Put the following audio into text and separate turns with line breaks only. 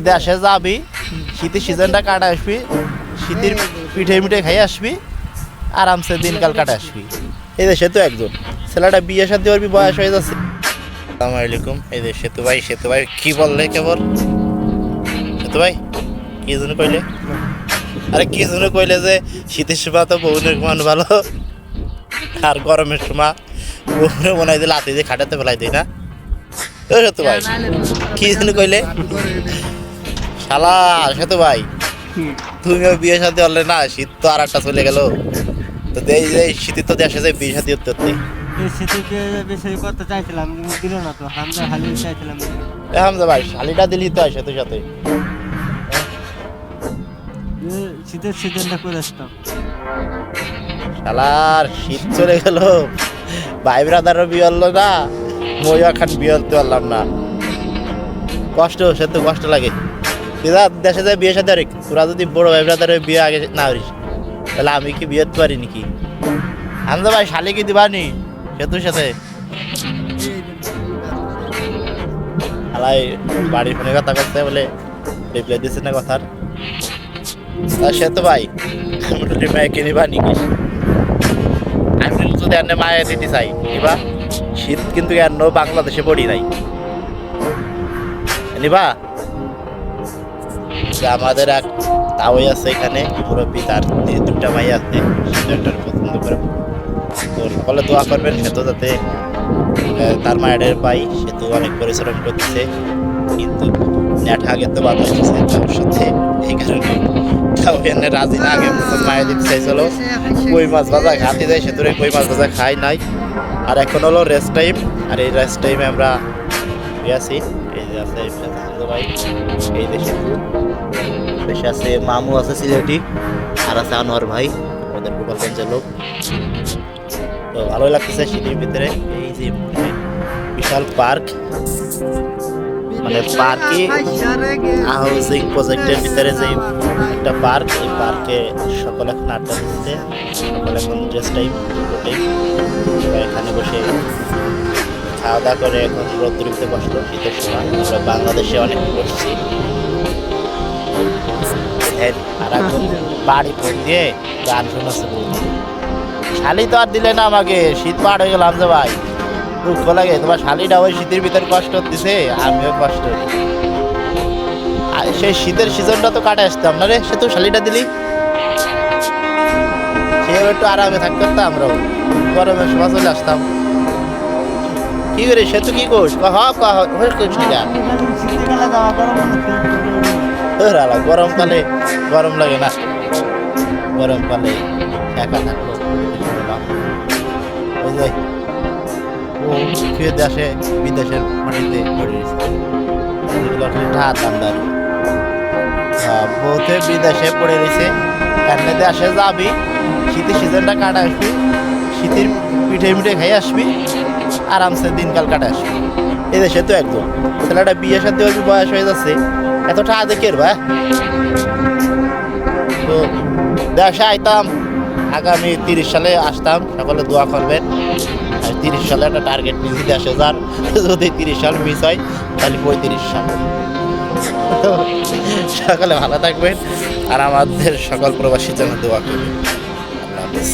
দেশে যাবি, শীতের সিজনটা কাটা আসবি, শীতের পিঠে মিঠে খাই আসবি, আরামসে দিনকাল কাটা আসবি। এই দেশে তো একজন ছেলেটা বিয়ে শাদী করবি, বয়স হয়ে যাচ্ছে। আসসালামু আলাইকুম। এই যে সেতু ভাই কি বললে কেবল? সেতু ভাই কি জন্য কইলে? আরে কি জন্য কইলে যে শীতের সময় তো বউনের ঘুমান ভালো, আর গরমের সময় বউনে বনাই দিলে লাতি দিয়ে খাটাতে ফেলাই দিই না? সেতু ভাই কি জন্য কইলে? শালা সেতু ভাই, তুমিও বিয়ে শাদী হলে না, শীত তো আর একটা চলে গেল। তো এই যে শীতের তো দেশে যে বিয়ে শাদী হতে
শীতকে বেশি করতে চাইছিলাম, দিল না তো। হামজা হালি চাইছিলাম,
হামজা ভাই শালিটা দিলি তো সাথে সাথে
শীতের সিজনটা করে আসতাম।
শালার শীত চলে গেল, ভাই ব্রাদারও বিয়ে হলো না, মইয়া খান বিয়ে হতে পারলাম না। কষ্ট, সে তো কষ্ট লাগে। দেশে যায় বিয়ে সাথে, তোরা যদি বড় ভাই ব্রাদারের বিয়ে আগে না করিস তাহলে আমি কি বিয়ে হতে পারি নাকি? হামজা ভাই শালি কি দিবানি সেতুর সাথে? শালাই বাড়ির ফোনে কথা করতে বলে রিপ্লাই দিচ্ছে না কথার। সে তো ভাই মায়েকে নিবা নাকি? আমি যদি এনে মায়ে দিতে চাই নিবা? শীত কিন্তু এন্ন বাংলাদেশে পড়ি নাই, নিবা? আমাদের এক তাওই আছে এখানে মুরব্বী, তার দুটা ভাই আছে, একটার পছন্দ করে। তো সকলে দোয়া করবেন সে তো যাতে তার মায়ের পাই। সে তো অনেক পরিশ্রম করতেছে, কিন্তু নেট আগে তো বাধা হচ্ছে তার সাথে, এই কারণে তাও এনে রাজি না। আগে প্রথম মায়ের দিতে চাইছিল কই মাছ ভাজা খাতে যায়, সে তোরে কই মাছ ভাজা খাই নাই। আর এখন হলো রেস্ট টাইম, আর এই রেস্ট টাইমে আমরা আছি। এই যে আছে ভাই, এই দেশে আছে মামু আছে সিলেটি, আর আছে আনোয়ার ভাই, ওদের গোপালগঞ্জের লোক। তো ভালোই লাগতেছে শীতের ভিতরে। এই যে বিশাল পার্ক, মানে পার্কে হাউজিং প্রজেক্টের ভিতরে যে একটা পার্ক, এই পার্কে সকলে এখন আড্ডা দিচ্ছে, সকলে এখন রেস্ট টাইম, এখানে বসে খাওয়া দাওয়া করে এখন রোদ্দুরিতে বসলো। শীতের সময় আমরা বাংলাদেশে অনেক বসছি, আর এখন বাড়ি ফোন দিয়ে গান শোনাচ্ছে। শালি তো আর দিলে না আমাকে, শীত পার হয়ে গেলাম যে ভাই, দুঃখ লাগে। তোমার শালিটা ওই শীতের ভিতরে কষ্ট দিছে, আমিও কষ্ট। আর সেই শীতের সিজনটা তো কাটে আসতাম না রে, সে তো শালিটা দিলি, সেও একটু আরামে থাকতে পারতাম, আমরাও গরমের সময় চলে আসতাম। কি করে সে তো কি করছ? গরমকালে গরম লাগে না, গরমকালে একা থাকলো। ও খেয়ে দেশে বিদেশের মাটিতে বহুতে বিদেশে পড়ে রয়েছে। এমনি দেশে যাবি, শীতের সিজনটা কাটা আসবি, শীতের পিঠে মিঠে খাই আসবি, আরামসে দিনকাল কাটা আসবি। এই দেশে তো একদম ছেলেটা বিয়ে শাদী করবি, বয়স হয়ে যাচ্ছে, এতটা আদে কেরবা। তো দেশে আইতাম, আগামী 30 সালে আসতাম, সকলে দোয়া করবেন। আর 30 সালে একটা টার্গেট নিয়েছি দেশে যার, যদি 30 সাল মিস হয় তাহলে 35 সাল। তো সকালে ভালো থাকবেন, আর আমাদের সকল প্রবাসীর জন্য দোয়া করবেন। আল্লাহ হাফেজ।